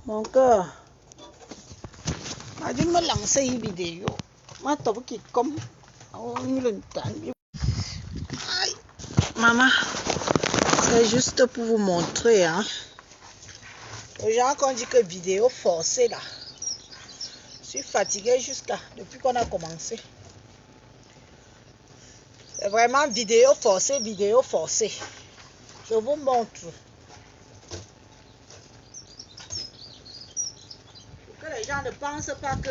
Mon cœur, je vais me lancer une vidéo. Je comme. Maman, c'est juste pour vous montrer. Hein. Les gens qui ont dit que vidéo forcée là. Je suis fatiguée depuis qu'on a commencé. C'est vraiment vidéo forcée, vidéo forcée. Je vous montre. Pour que les gens ne pensent pas que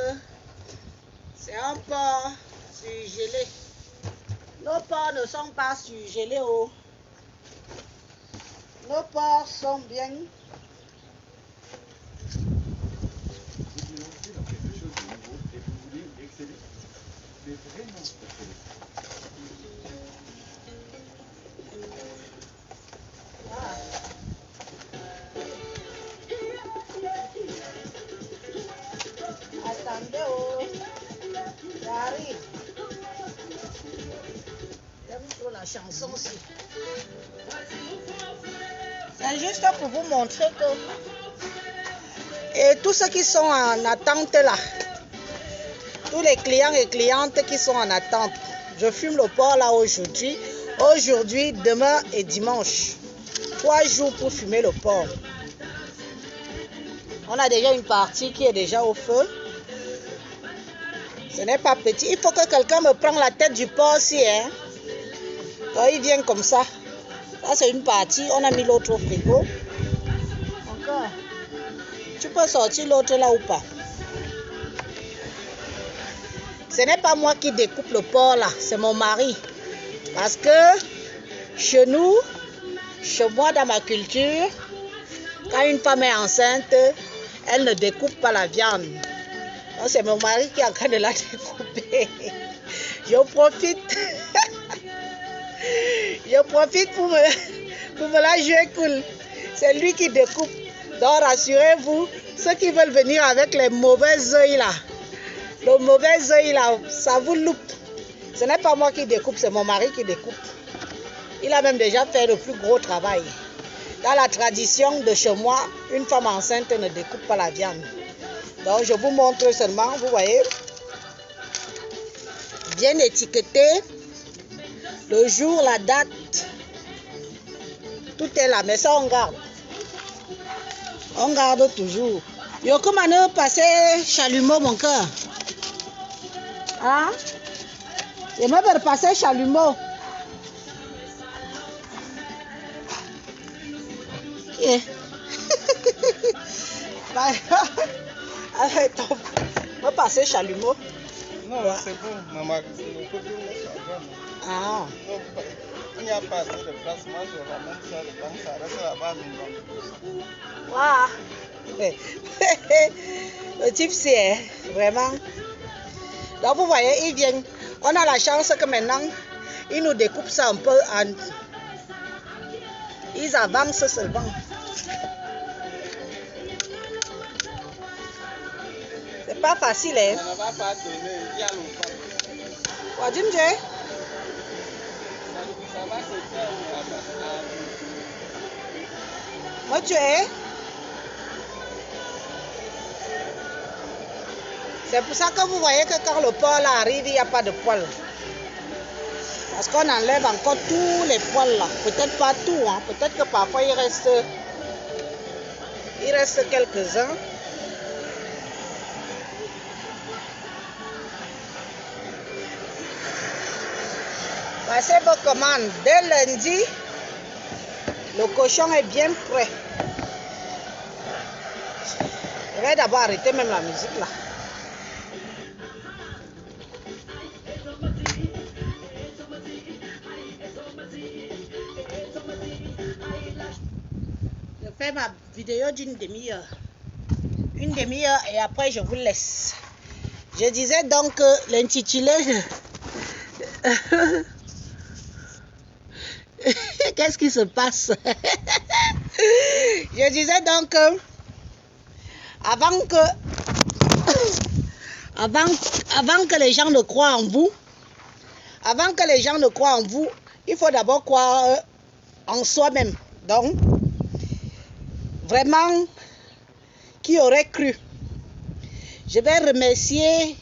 c'est un porc surgelé. Nos porcs ne sont pas surgelés. Oh. Nos porcs sont bien. Attendez, oh. J'arrive. J'aime trop la chanson aussi. C'est juste pour vous montrer que... Et tous ceux qui sont en attente là, tous les clients et clientes qui sont en attente, je fume le porc là aujourd'hui. Aujourd'hui, demain et dimanche. 3 jours pour fumer le porc. On a déjà une partie qui est déjà au feu. Ce n'est pas petit. Il faut que quelqu'un me prenne la tête du porc aussi. Hein. Quand il vient comme ça. Ça c'est une partie. On a mis l'autre au frigo. Encore. Tu peux sortir l'autre là ou pas? Ce n'est pas moi qui découpe le porc là. C'est mon mari. Parce que chez nous, chez moi dans ma culture, quand une femme est enceinte, elle ne découpe pas la viande. Donc c'est mon mari qui est en train de la découper. Je profite. Je profite pour me la jouer cool. C'est lui qui découpe. Donc rassurez-vous, ceux qui veulent venir avec les mauvais œils là, le mauvais œil là, ça vous loupe. Ce n'est pas moi qui découpe, c'est mon mari qui découpe. Il a même déjà fait le plus gros travail. Dans la tradition de chez moi, une femme enceinte ne découpe pas la viande. Donc je vous montre seulement, vous voyez, bien étiqueté, le jour, la date, tout est là, mais ça on garde. On garde toujours. Yo, comment ne passer chalumeau mon cœur? Hein? Je me vais passer chalumeau. Yeah. Arrête, on va passer chalumeau. Non, ouais. C'est bon, maman. Ah. Il n'y a pas assez de place, moi je ramène ça, le banc, ça reste là-bas. Waouh. Le type c'est vraiment. Donc vous voyez, il vient. On a la chance que maintenant, ils nous découpent ça un peu. Ils avancent seulement. C'est pas facile, hein? Ça ne va pas donner, il y a longtemps. Quoi, Jim J? Ça va se faire Moi, tu es? C'est pour ça que vous voyez que quand le porc là arrive, il n'y a pas de poils. Parce qu'on enlève encore tous les poils là. Peut-être pas tout, hein. Peut-être que parfois il reste quelques-uns. Passez vos commandes. Dès lundi, le cochon est bien prêt. Je vais d'abord arrêter même la musique là. Je fais ma vidéo d'une demi-heure. Une demi-heure et après je vous laisse. Je disais donc l'intitulé. Qu'est-ce qui se passe? Je disais donc avant que les gens ne croient en vous, il faut d'abord croire en soi-même. Donc, vraiment, Qui aurait cru? Je vais remercier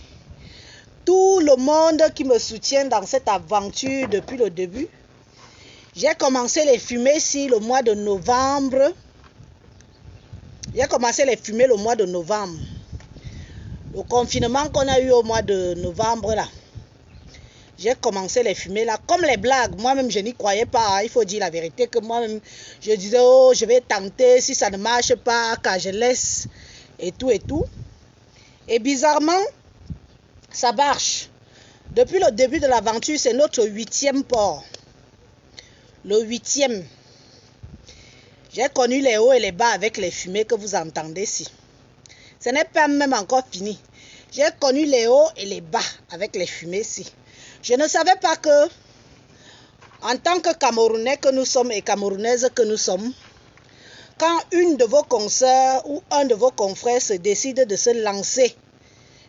tout le monde qui me soutient dans cette aventure depuis le début. J'ai commencé les fumer ici le mois de novembre. J'ai commencé les fumer le mois de novembre. Le confinement qu'on a eu au mois de novembre là. J'ai commencé les fumer là. Comme les blagues, moi-même je n'y croyais pas. Hein. Il faut dire la vérité que moi-même je disais oh je vais tenter. Si ça ne marche pas, car je laisse et tout et tout. Et bizarrement, ça marche. Depuis le début de l'aventure, c'est notre 8e port. Le 8e. J'ai connu les hauts et les bas avec les fumées que vous entendez ici. Ce n'est pas même encore fini. J'ai connu les hauts et les bas avec les fumées ici. Je ne savais pas que, en tant que Camerounais que nous sommes et Camerounaises que nous sommes, quand une de vos consoeurs ou un de vos confrères se décide de se lancer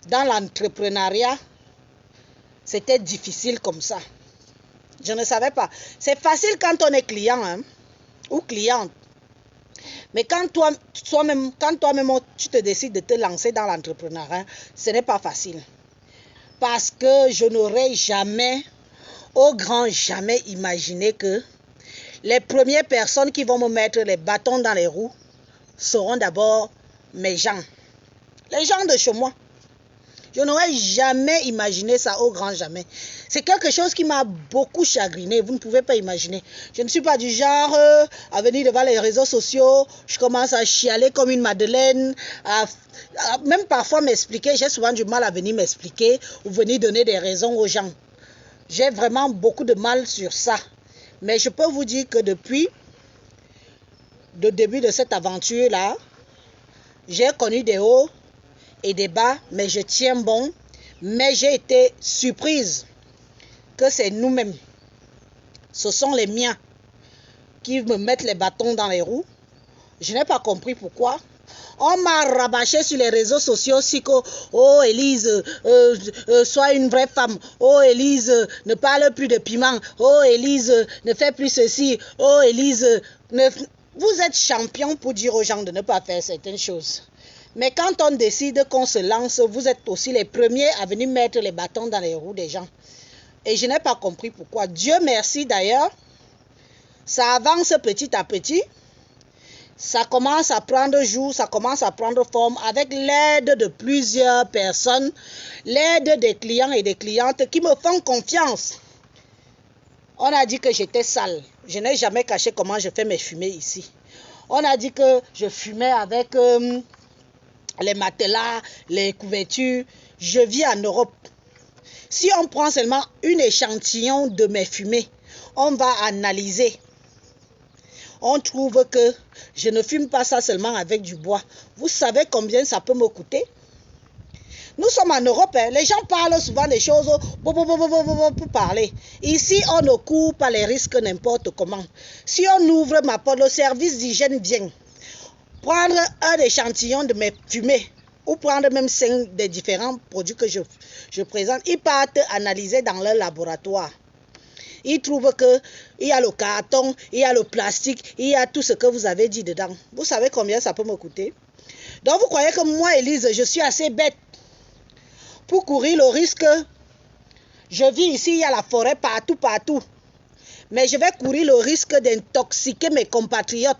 dans l'entrepreneuriat, c'était difficile comme ça. Je ne savais pas. C'est facile quand on est client hein, ou cliente. Mais quand toi-même, tu te décides de te lancer dans l'entrepreneuriat, ce n'est pas facile. Parce que je n'aurais jamais, au grand jamais imaginé que les premières personnes qui vont me mettre les bâtons dans les roues seront d'abord mes gens. Les gens de chez moi. Je n'aurais jamais imaginé ça, au grand jamais. C'est quelque chose qui m'a beaucoup chagriné. Vous ne pouvez pas imaginer. Je ne suis pas du genre à venir devant les réseaux sociaux. Je commence à chialer comme une madeleine. Même parfois m'expliquer. J'ai souvent du mal à venir m'expliquer ou venir donner des raisons aux gens. J'ai vraiment beaucoup de mal sur ça. Mais je peux vous dire que depuis le début de cette aventure-là, j'ai connu des hauts et des bas, mais je tiens bon. Mais j'ai été surprise que c'est nous-mêmes, ce sont les miens qui me mettent les bâtons dans les roues. Je n'ai pas compris pourquoi. On m'a rabâché sur les réseaux sociaux aussi que oh Élise, sois une vraie femme. Oh Élise, ne parle plus de piment. Oh Élise, ne fais plus ceci. Oh Élise, vous êtes champion pour dire aux gens de ne pas faire certaines choses. Mais quand on décide qu'on se lance, vous êtes aussi les premiers à venir mettre les bâtons dans les roues des gens. Et je n'ai pas compris pourquoi. Dieu merci d'ailleurs, ça avance petit à petit. Ça commence à prendre jour, ça commence à prendre forme avec l'aide de plusieurs personnes, l'aide des clients et des clientes qui me font confiance. On a dit que j'étais sale. Je n'ai jamais caché comment je fais mes fumées ici. On a dit que je fumais avec les matelas, les couvertures. Je vis en Europe. Si on prend seulement un échantillon de mes fumées, on va analyser. On trouve que je ne fume pas ça seulement avec du bois. Vous savez combien ça peut me coûter? Nous sommes en Europe, hein. Les gens parlent souvent des choses pour parler. Ici, on ne court pas les risques n'importe comment. Si on ouvre ma porte, le service d'hygiène vient prendre un échantillon de mes fumées ou prendre même 5 des différents produits que je présente. Ils partent analyser dans leur laboratoire. Ils trouvent qu'il y a le carton, il y a le plastique, il y a tout ce que vous avez dit dedans. Vous savez combien ça peut me coûter? Donc vous croyez que moi, Élise, je suis assez bête pour courir le risque? Je vis ici, il y a la forêt partout. Mais je vais courir le risque d'intoxiquer mes compatriotes,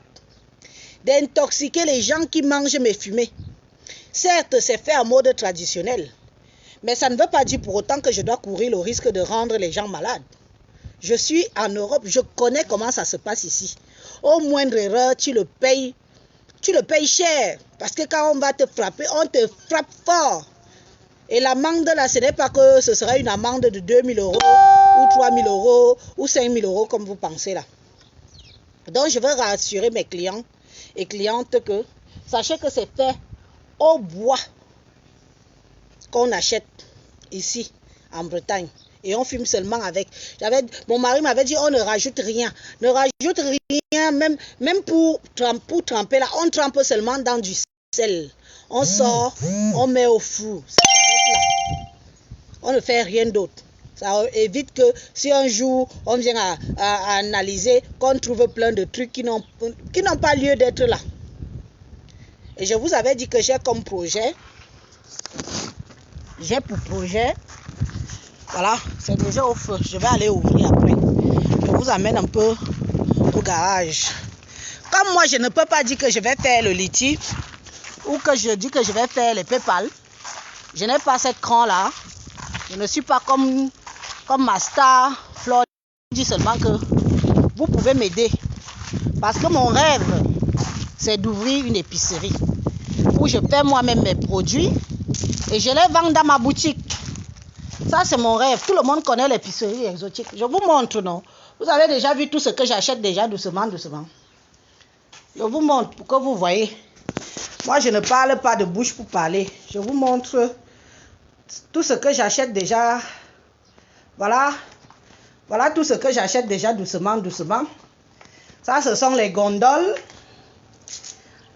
d'intoxiquer les gens qui mangent mes fumées. Certes, c'est fait en mode traditionnel, mais ça ne veut pas dire pour autant que je dois courir le risque de rendre les gens malades. Je suis en Europe, je connais comment ça se passe ici. Au moindre erreur, tu le payes cher. Parce que quand on va te frapper, on te frappe fort. Et l'amende là, ce n'est pas que ce sera une amende de 2 000 € ou 3 000 € ou 5 000 € comme vous pensez là. Donc je veux rassurer mes clients et clientes que sachez que c'est fait au bois qu'on achète ici en Bretagne. Et on fume seulement avec. Mon mari m'avait dit, on ne rajoute rien. Ne rajoute rien, même pour tremper là. On trempe seulement dans du sel. On sort, on met au four. Ça s'arrête là. On ne fait rien d'autre. Ça évite que si un jour on vient à analyser, qu'on trouve plein de trucs qui n'ont pas lieu d'être là. Et je vous avais dit que j'ai comme projet, j'ai pour projet, voilà, c'est déjà au feu. Je vais aller ouvrir après. Je vous amène un peu au garage. Comme moi, je ne peux pas dire que je vais faire le Litchi ou que je dis que je vais faire les PayPal. Je n'ai pas cette cran-là. Je ne suis pas comme ma star, Flor. Je dis seulement que vous pouvez m'aider. Parce que mon rêve, c'est d'ouvrir une épicerie où je fais moi-même mes produits et je les vends dans ma boutique. Ça, c'est mon rêve. Tout le monde connaît l'épicerie exotique. Je vous montre, non? Vous avez déjà vu tout ce que j'achète déjà doucement, doucement. Je vous montre pour que vous voyez. Moi, je ne parle pas de bouche pour parler. Je vous montre tout ce que j'achète déjà. Voilà. Voilà tout ce que j'achète déjà doucement, doucement. Ça, ce sont les gondoles.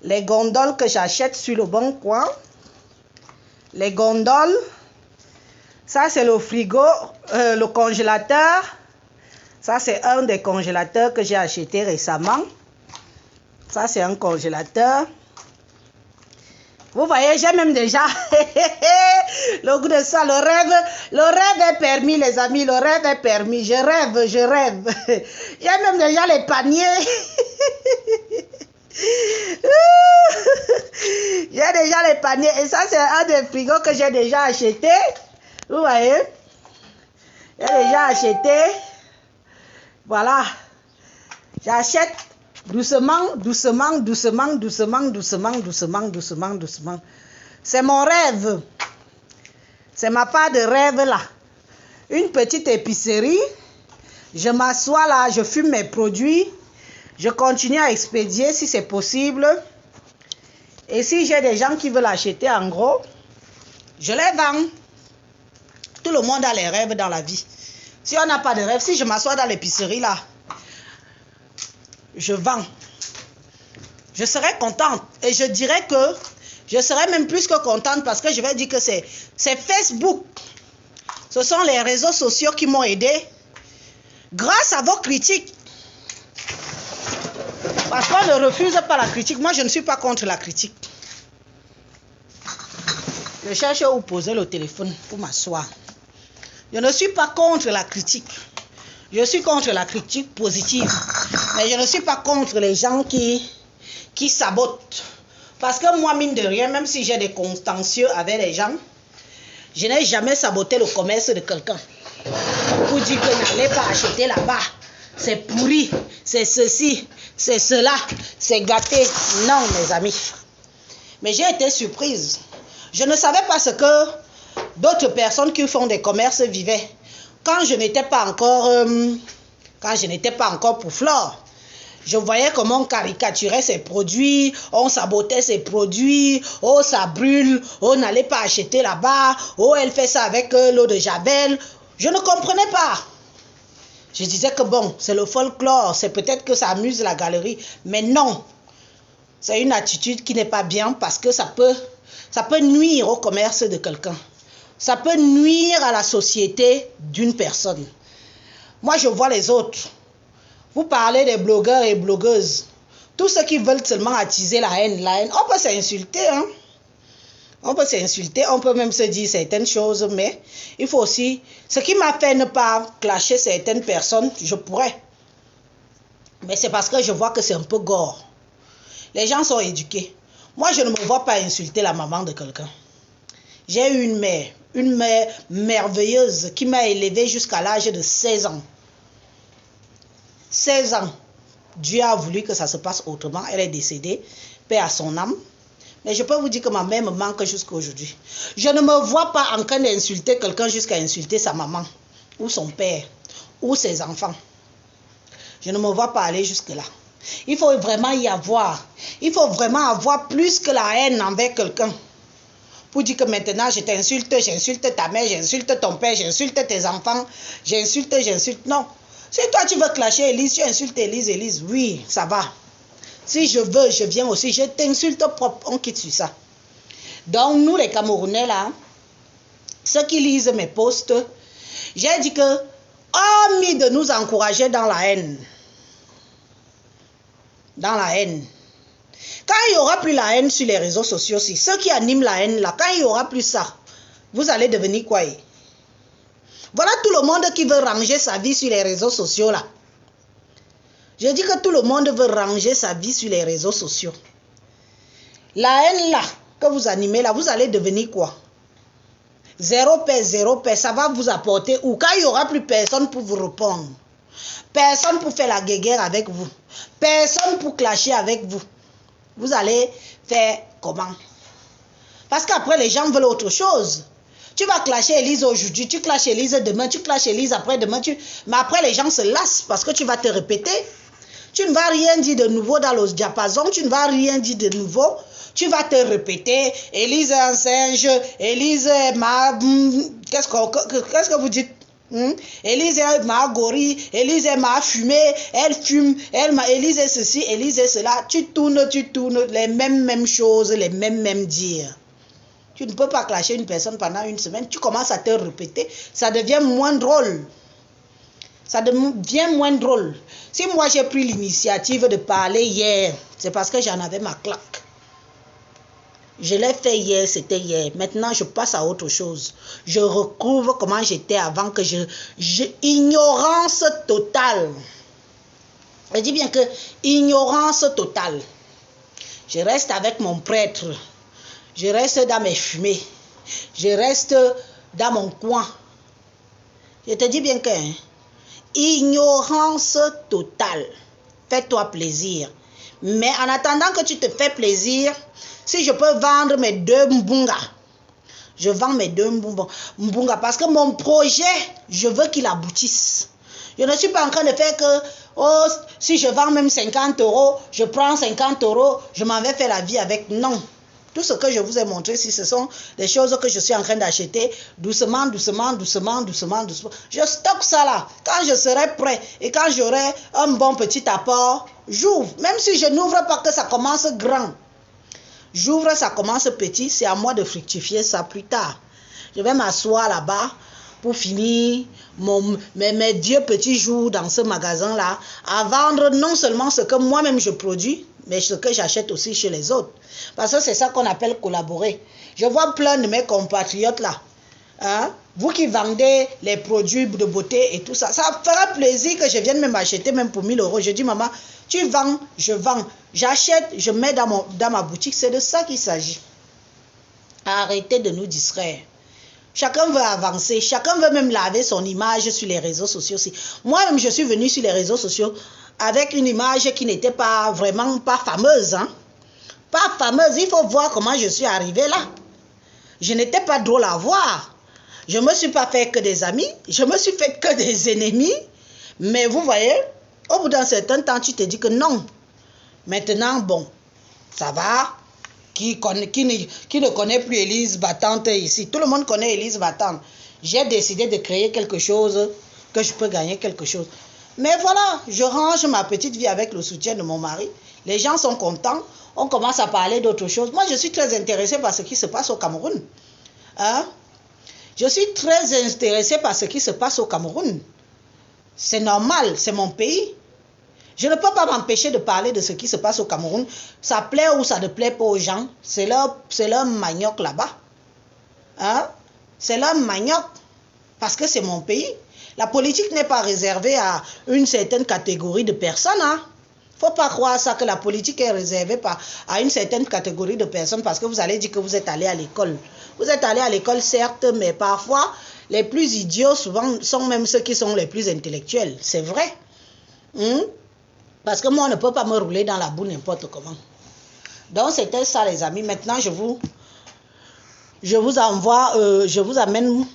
Les gondoles que j'achète sur le bon coin. Les gondoles. Ça, c'est le frigo, le congélateur. Ça, c'est un des congélateurs que j'ai acheté récemment. Ça, c'est un congélateur. Vous voyez, j'ai même déjà le goût de ça. Le rêve est permis, les amis. Le rêve est permis. Je rêve. J'ai même déjà les paniers. J'ai déjà les paniers. Et ça, c'est un des frigos que j'ai déjà acheté. Vous voyez? J'ai déjà acheté. Voilà. J'achète doucement, doucement, doucement, doucement, doucement, doucement, doucement, doucement. C'est mon rêve. C'est ma part de rêve là. Une petite épicerie. Je m'assois là, je fume mes produits. Je continue à expédier si c'est possible. Et si j'ai des gens qui veulent acheter en gros, je les vends. Tout le monde a les rêves dans la vie. Si on n'a pas de rêve, si je m'assois dans l'épicerie là, je vends. Je serai contente. Et je dirais que je serai même plus que contente parce que je vais dire que c'est Facebook. Ce sont les réseaux sociaux qui m'ont aidé. Grâce à vos critiques. Parce qu'on ne refuse pas la critique. Moi, je ne suis pas contre la critique. Je cherche où poser le téléphone pour m'asseoir. Je ne suis pas contre la critique. Je suis contre la critique positive. Mais je ne suis pas contre les gens qui sabotent. Parce que moi, mine de rien, même si j'ai des contentieux avec les gens, je n'ai jamais saboté le commerce de quelqu'un. Pour dire que n'allez pas acheter là-bas. C'est pourri, c'est ceci, c'est cela, c'est gâté. Non, mes amis. Mais j'ai été surprise. Je ne savais pas ce que d'autres personnes qui font des commerces vivaient. Quand je n'étais pas encore pour Flore, je voyais comment on caricaturait ses produits, on sabotait ses produits, oh ça brûle, oh n'allez pas acheter là-bas, oh elle fait ça avec l'eau de Javel. Je ne comprenais pas. Je disais que bon, c'est le folklore, c'est peut-être que ça amuse la galerie, mais non. C'est une attitude qui n'est pas bien parce que ça peut nuire au commerce de quelqu'un. Ça peut nuire à la société d'une personne. Moi, je vois les autres. Vous parlez des blogueurs et blogueuses. Tous ceux qui veulent seulement attiser la haine. On peut s'insulter, hein. On peut s'insulter, on peut même se dire certaines choses, mais il faut aussi... Ce qui m'a fait ne pas clasher certaines personnes, je pourrais. Mais c'est parce que je vois que c'est un peu gore. Les gens sont éduqués. Moi, je ne me vois pas insulter la maman de quelqu'un. J'ai eu une mère merveilleuse qui m'a élevée jusqu'à l'âge de 16 ans. 16 ans. Dieu a voulu que ça se passe autrement. Elle est décédée. Paix à son âme. Mais je peux vous dire que ma mère me manque jusqu'à aujourd'hui. Je ne me vois pas en train d'insulter quelqu'un jusqu'à insulter sa maman, ou son père, ou ses enfants. Je ne me vois pas aller jusque-là. Il faut vraiment y avoir. Il faut vraiment avoir plus que la haine envers quelqu'un. Pour dire que maintenant je t'insulte, j'insulte ta mère, j'insulte ton père, j'insulte tes enfants, j'insulte. Non. Si toi tu veux clasher Élise, tu insultes Élise, oui, ça va. Si je veux, je viens aussi, je t'insulte propre, on quitte sur ça. Donc nous les Camerounais là, ceux qui lisent mes posts, j'ai dit que, hormis de nous encourager dans la haine, Quand il n'y aura plus la haine sur les réseaux sociaux, si ceux qui animent la haine là, quand il n'y aura plus ça, vous allez devenir quoi? Voilà tout le monde qui veut ranger sa vie sur les réseaux sociaux là. Je dis que tout le monde veut ranger sa vie sur les réseaux sociaux. La haine là, que vous animez là, vous allez devenir quoi? Zéro paix, ça va vous apporter où? Quand il n'y aura plus personne pour vous répondre, personne pour faire la guéguerre avec vous, personne pour clasher avec vous, vous allez faire comment? Parce qu'après les gens veulent autre chose. Tu vas clasher Élise aujourd'hui, tu clashes Élise demain, tu clashes Élise après-demain, mais après les gens se lassent parce que tu vas te répéter. Tu ne vas rien dire de nouveau dans le diapason, tu ne vas rien dire de nouveau. Tu vas te répéter, Élise est un singe, Élise m'a... Qu'est-ce que vous dites? Élise m'a gorille, Élise m'a fumé, elle fume, Élise est ceci, Élise est cela. Tu tournes, les mêmes choses, les mêmes dires. Tu ne peux pas clasher une personne pendant une semaine, tu commences à te répéter, ça devient moins drôle. Ça devient moins drôle. Si moi j'ai pris l'initiative de parler hier, c'est parce que j'en avais ma claque. Je l'ai fait hier, c'était hier. Maintenant, je passe à autre chose. Je recouvre comment j'étais avant que ignorance totale. Je dis bien que ignorance totale. Je reste avec mon prêtre. Je reste dans mes fumées. Je reste dans mon coin. Je te dis bien que ignorance totale. Fais-toi plaisir. Mais en attendant que tu te fais plaisir, si je peux vendre mes 2 mbunga, je vends mes 2 mbunga parce que mon projet, je veux qu'il aboutisse. Je ne suis pas en train de faire que, oh, si je vends même 50 €, je prends 50 €, je m'en vais faire la vie avec. Non. Tout ce que je vous ai montré, si ce sont des choses que je suis en train d'acheter, doucement. Je stocke ça là. Quand je serai prêt et quand j'aurai un bon petit apport, j'ouvre. Même si je n'ouvre pas que ça commence grand. J'ouvre, ça commence petit, c'est à moi de fructifier ça plus tard. Je vais m'asseoir là-bas pour finir mes 2 petits jours dans ce magasin-là, à vendre non seulement ce que moi-même je produis, mais ce que j'achète aussi chez les autres. Parce que c'est ça qu'on appelle collaborer. Je vois plein de mes compatriotes là. Hein? Vous qui vendez les produits de beauté et tout ça, ça fera plaisir que je vienne même acheter même pour 1000 €. Je dis, maman, tu vends, je vends. J'achète, je mets dans ma boutique. C'est de ça qu'il s'agit. Arrêtez de nous distraire. Chacun veut avancer. Chacun veut même laver son image sur les réseaux sociaux. Moi-même, je suis venue sur les réseaux sociaux avec une image qui n'était pas vraiment pas fameuse. Hein? Pas fameuse. Il faut voir comment je suis arrivée là. Je n'étais pas drôle à voir. Je ne me suis pas fait que des amis. Je me suis fait que des ennemis. Mais vous voyez, au bout d'un certain temps, tu te dis que non. Maintenant, bon, ça va. Qui ne connaît plus Élise Battante ici? Tout le monde connaît Élise Battante. J'ai décidé de créer quelque chose que je peux gagner quelque chose. Mais voilà, je range ma petite vie avec le soutien de mon mari. Les gens sont contents. On commence à parler d'autre chose. Moi, je suis très intéressée par ce qui se passe au Cameroun. Hein? Je suis très intéressée par ce qui se passe au Cameroun. C'est normal, c'est mon pays. Je ne peux pas m'empêcher de parler de ce qui se passe au Cameroun. Ça plaît ou ça ne plaît pas aux gens. C'est leur manioc là-bas. Hein? C'est leur manioc. Parce que c'est mon pays. La politique n'est pas réservée à une certaine catégorie de personnes. Hein? Il ne faut pas croire ça que la politique est réservée à une certaine catégorie de personnes parce que vous allez dire que vous êtes allé à l'école. Vous êtes allé à l'école, certes, mais parfois, les plus idiots, souvent, sont même ceux qui sont les plus intellectuels. C'est vrai. Parce que moi, on ne peut pas me rouler dans la boue n'importe comment. Donc, c'était ça, les amis. Maintenant, je vous amène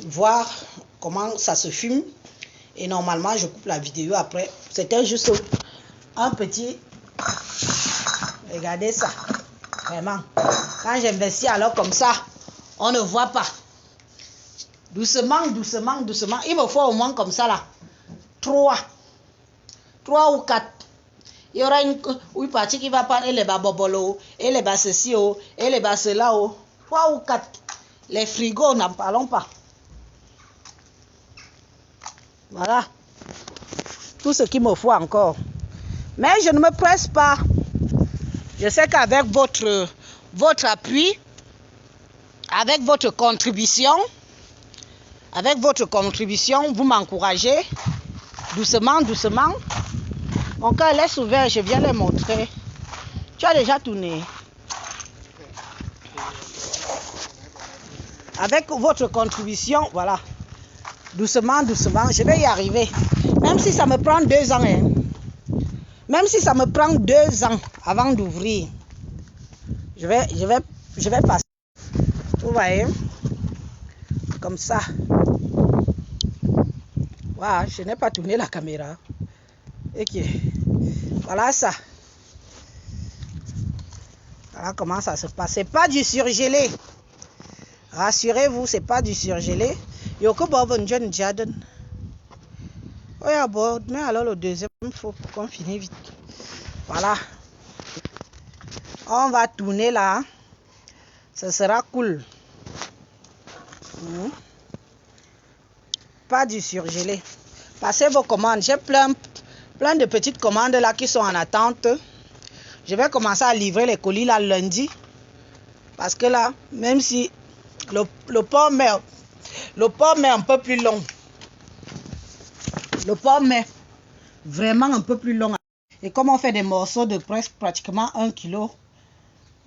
voir comment ça se fume. Et normalement, je coupe la vidéo après. C'était juste un petit... Regardez ça. Vraiment. Quand j'investis alors comme ça, on ne voit pas. Doucement. Il me faut au moins comme ça là. 3 ou 4. Il y aura une partie qui va prendre les babobolo, et les bas ceci, et les bas cela. 3 ou 4. Les frigos, n'en parlons pas. Voilà. Tout ce qu'il me faut encore. Mais je ne me presse pas. Je sais qu'avec votre appui, avec votre contribution, vous m'encouragez. Doucement, doucement. Mon cœur laisse ouvert, je viens les montrer. Tu as déjà tourné. Avec votre contribution, voilà. Doucement, doucement, je vais y arriver. Même si ça me prend 2 ans. Hein. Même si ça me prend 2 ans avant d'ouvrir. Je vais passer. Vous voyez? Comme ça. Voilà, je n'ai pas tourné la caméra. Ok. Voilà ça. Voilà comment ça se passe. C'est pas du surgelé. Rassurez-vous, c'est pas du surgelé. Yoko Bob John Jaden. Oui, à bord. Mais alors le deuxième, il faut qu'on finisse vite. Voilà. On va tourner là. Ce sera cool. Pas du surgelé. Passez vos commandes. J'ai plein de petites commandes là qui sont en attente. Je vais commencer à livrer les colis là lundi. Parce que là, même si le port met un peu plus long. Le port met vraiment un peu plus long. Et comme on fait des morceaux de presque pratiquement 1 kg,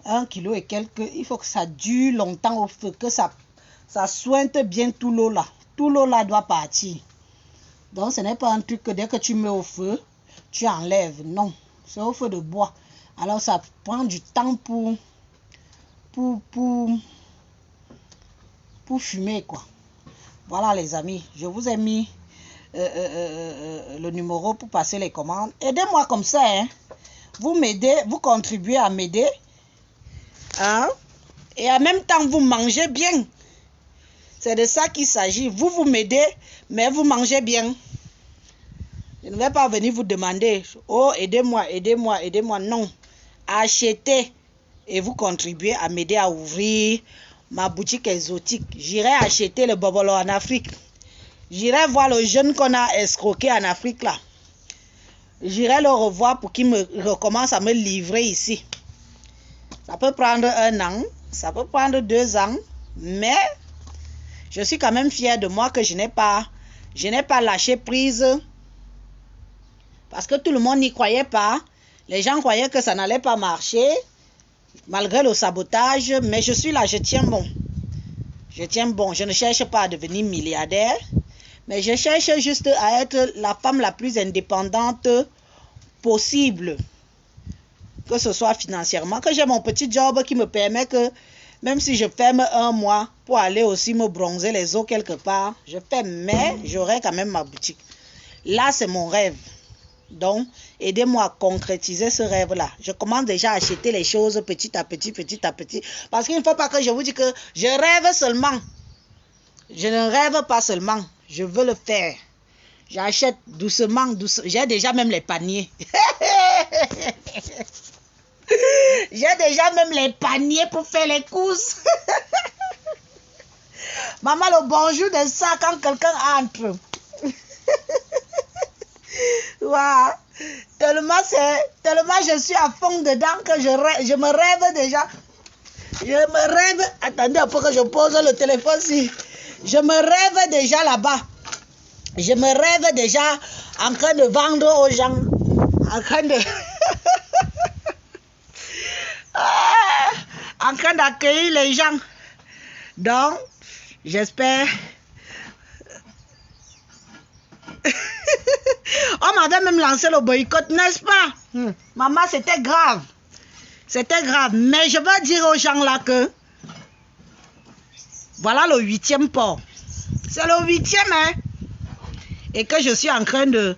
1 kg et quelques, il faut que ça dure longtemps au feu, que ça sointe bien tout l'eau là. Tout l'eau là doit partir. Donc ce n'est pas un truc que dès que tu mets au feu, tu enlèves. Non, c'est au feu de bois. Alors ça prend du temps pour fumer quoi. Voilà les amis, je vous ai mis le numéro pour passer les commandes. Aidez-moi comme ça, hein. Vous m'aidez, vous contribuez à m'aider. Hein? Et en même temps, vous mangez bien. C'est de ça qu'il s'agit. Vous m'aidez, mais vous mangez bien. Je ne vais pas venir vous demander, oh, aidez-moi, aidez-moi, aidez-moi. Non. Achetez et vous contribuez à m'aider à ouvrir ma boutique exotique. J'irai acheter le bobolo en Afrique. J'irai voir le jeune qu'on a escroqué en Afrique là. J'irai le revoir pour qu'il me recommence à me livrer ici. Ça peut prendre 1 an, ça peut prendre 2 ans, mais je suis quand même fière de moi que je n'ai pas lâché prise. Parce que tout le monde n'y croyait pas. Les gens croyaient que ça n'allait pas marcher, malgré le sabotage. Mais je suis là, je tiens bon. Je tiens bon. Je ne cherche pas à devenir milliardaire, mais je cherche juste à être la femme la plus indépendante possible. Que ce soit financièrement, que j'ai mon petit job qui me permet que, même si je ferme 1 mois pour aller aussi me bronzer les os quelque part, je ferme, mais j'aurai quand même ma boutique. Là, c'est mon rêve. Donc, aidez-moi à concrétiser ce rêve-là. Je commence déjà à acheter les choses petit à petit, petit à petit. Parce qu'il ne faut pas que je vous dise que je rêve seulement. Je ne rêve pas seulement. Je veux le faire. J'achète doucement, doucement. J'ai déjà même les paniers. J'ai déjà même les paniers pour faire les courses. Maman, le bonjour de ça quand quelqu'un entre. Wow. Tellement je suis à fond dedans que je me rêve déjà. Je me rêve. Attendez un peu que je pose le téléphone ici. Je me rêve déjà là-bas. Je me rêve déjà en train de vendre aux gens. En train de... en train d'accueillir les gens. Donc, j'espère... On m'avait même lancé le boycott, n'est-ce pas? Maman, c'était grave. C'était grave. Mais je veux dire aux gens là que... Voilà le 8e port. C'est le 8e, hein? Et que je suis en train de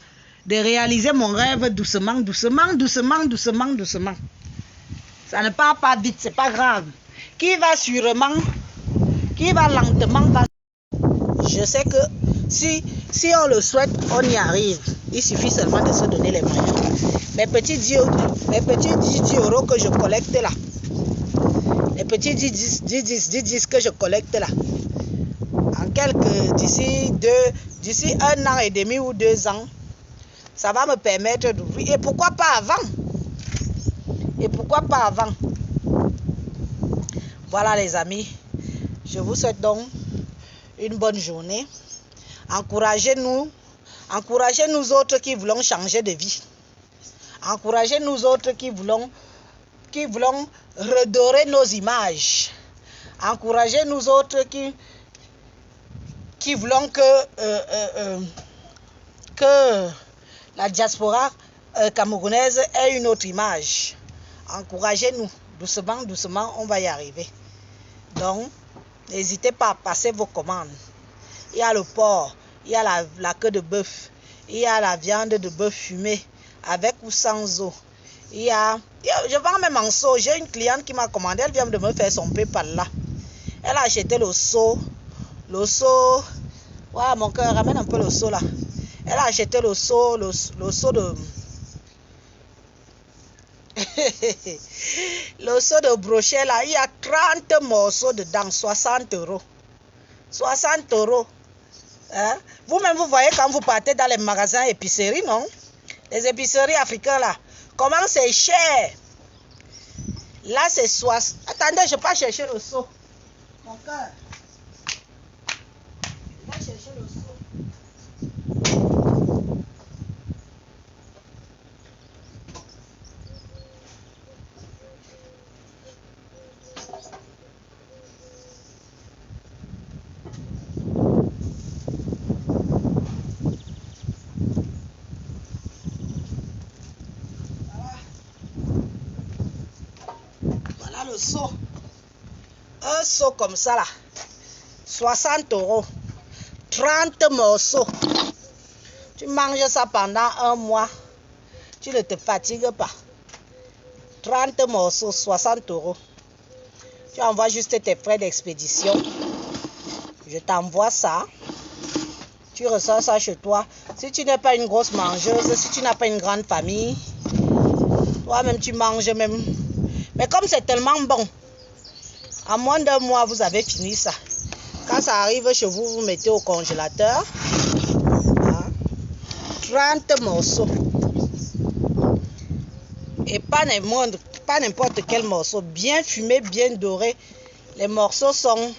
réaliser mon rêve doucement, doucement, doucement, doucement, doucement. Ça ne part pas vite, c'est pas grave. Qui va sûrement, qui va lentement, va... Je sais que si on le souhaite, on y arrive. Il suffit seulement de se donner les moyens. Mes petits 10 euros que je collecte là. Les petits 10 que je collecte là. En d'ici 1 an et demi ou 2 ans, ça va me permettre d'ouvrir. Et pourquoi pas avant? Et pourquoi pas avant? Voilà les amis, je vous souhaite donc une bonne journée. Encouragez-nous autres qui voulons changer de vie. Encouragez nous autres qui voulons redorer nos images. Encouragez nous autres qui voulons que la diaspora camerounaise ait une autre image. Encouragez-nous. Doucement, doucement, on va y arriver. Donc, n'hésitez pas à passer vos commandes. Il y a le porc, il y a la queue de bœuf, il y a la viande de bœuf fumée, avec ou sans eau. Je vends même en seau. J'ai une cliente qui m'a commandé, elle vient de me faire son PayPal là. Elle a acheté le seau. Ouais, mon cœur, ramène un peu le seau là. Elle a acheté le seau de... le seau de brochet là, il y a 30 morceaux dedans, 60 €. 60 €. Hein? Vous-même, vous voyez quand vous partez dans les magasins épiceries, non? Les épiceries africaines là, comment c'est cher. Là, c'est 60. Attendez, je vais chercher le seau. Mon cœur. Je vais chercher le seau. Le seau. Un seau comme ça là, 60 €, 30 morceaux. Tu manges ça pendant un mois, tu ne te fatigues pas. 30 morceaux, 60 €. Tu envoies juste tes frais d'expédition. Je t'envoie ça. Tu reçois ça chez toi. Si tu n'es pas une grosse mangeuse, si tu n'as pas une grande famille, toi-même tu manges même. Mais comme c'est tellement bon, en moins d'un mois, vous avez fini ça. Quand ça arrive chez vous, vous mettez au congélateur. 30 morceaux. Et pas n'importe quel morceau. Bien fumé, bien doré. Les morceaux sont...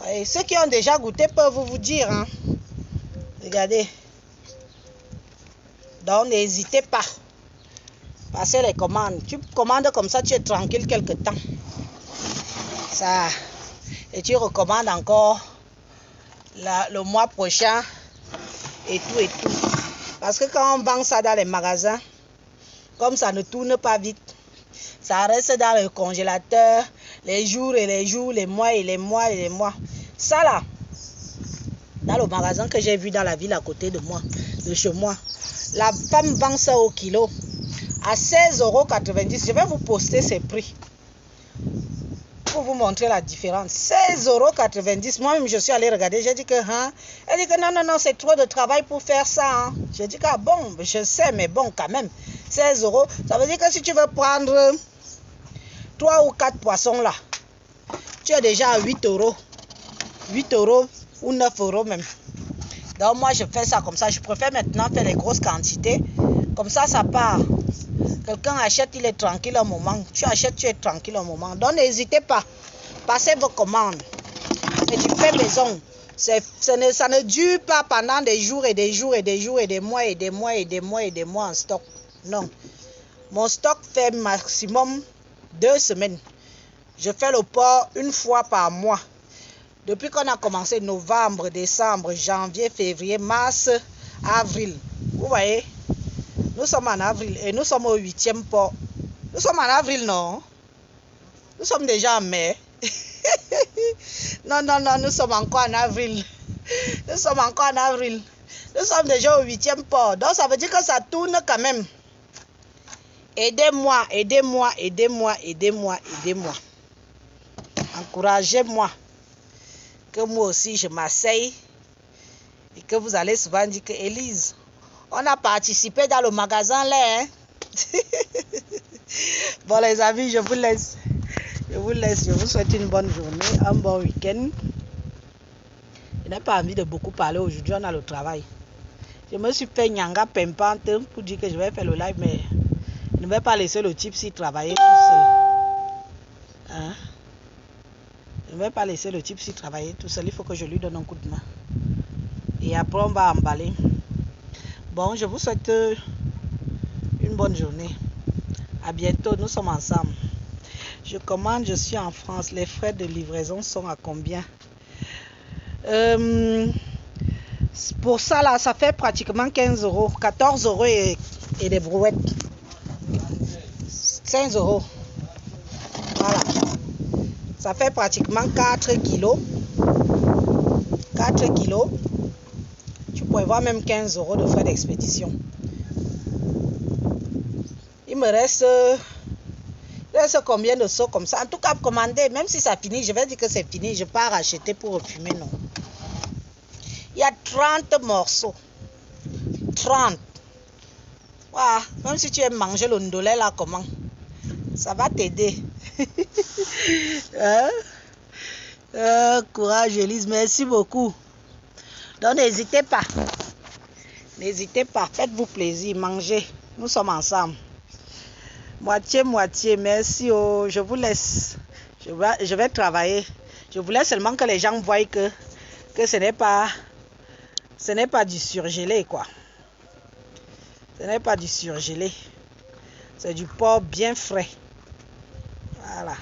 Ouais, ceux qui ont déjà goûté peuvent vous dire. Hein. Regardez. Donc, n'hésitez pas. Passez les commandes. Tu commandes comme ça, tu es tranquille quelque temps. Ça. Et tu recommandes encore le mois prochain. Et tout et tout. Parce que quand on vend ça dans les magasins, comme ça ne tourne pas vite, ça reste dans le congélateur les jours et les jours, les mois et les mois et les mois. Ça là, dans le magasin que j'ai vu dans la ville à côté de moi, de chez moi, la femme vend ça au kilo à 16,90 €. Je vais vous poster ces prix pour vous montrer la différence. 16,90 €. Moi-même, je suis allée regarder. J'ai dit que, hein? Elle dit que non, c'est trop de travail pour faire ça. Hein. J'ai dit que, ah, bon, je sais, mais bon, quand même. 16 €. Ça veut dire que si tu veux prendre 3 ou 4 poissons là, tu es déjà à 8 €. 8 € ou 9 € même. Donc, moi, je fais ça comme ça. Je préfère maintenant faire les grosses quantités. Comme ça, ça part. Quelqu'un achète, il est tranquille un moment. Tu achètes, tu es tranquille un moment. Donc, n'hésitez pas. Passez vos commandes. C'est du fait maison. Ça ne dure pas pendant des jours et des jours et des jours et des mois et des mois et des mois et des mois en stock. Non. Mon stock fait maximum 2 semaines. Je fais le port une fois par mois. Depuis qu'on a commencé novembre, décembre, janvier, février, mars, avril. Vous voyez? Nous sommes en avril et nous sommes au 8e port. Nous sommes en avril, non? Nous sommes déjà en mai. Non, nous sommes encore en avril. Nous sommes encore en avril. Nous sommes déjà au 8e port. Donc ça veut dire que ça tourne quand même. Aidez-moi, aidez-moi, aidez-moi, aidez-moi, aidez-moi. Encouragez-moi. Que moi aussi je m'asseye. Et que vous allez souvent dire que Élise, on a participé dans le magasin là. Hein? Bon les amis, je vous laisse. Je vous souhaite une bonne journée, un bon week-end. Je n'ai pas envie de beaucoup parler aujourd'hui, on a le travail. Je me suis fait nyanga pimpante pour dire que je vais faire le live, mais ne vais pas laisser le type s'y travailler tout seul. Hein? Je ne vais pas laisser le type s'y travailler tout seul. Il faut que je lui donne un coup de main. Et après, on va emballer. Bon, je vous souhaite une bonne journée. À bientôt, nous sommes ensemble. Je commande, je suis en France. Les frais de livraison sont à combien? Pour ça, là, ça fait pratiquement 15 euros. 14 euros et des brouettes. 5 euros. Voilà. Ça fait pratiquement 4 kilos. 4 kilos. Tu pourrais voir même 15 euros de frais d'expédition. Il me reste combien de seaux comme ça? En tout cas, commander, même si ça finit, je vais dire que c'est fini. Je ne vais pas racheter pour refumer, non. Il y a 30 morceaux. 30. Voilà. Même si tu aimes manger le ndolé là, comment? Ça va t'aider. Hein? Courage, Elise. Merci beaucoup. Donc, n'hésitez pas. N'hésitez pas. Faites-vous plaisir. Mangez. Nous sommes ensemble. Moitié. Merci. Oh, je vous laisse. Je vais travailler. Je voulais seulement que les gens voient que ce n'est pas du surgelé, quoi. Ce n'est pas du surgelé. C'est du porc bien frais. Voilà.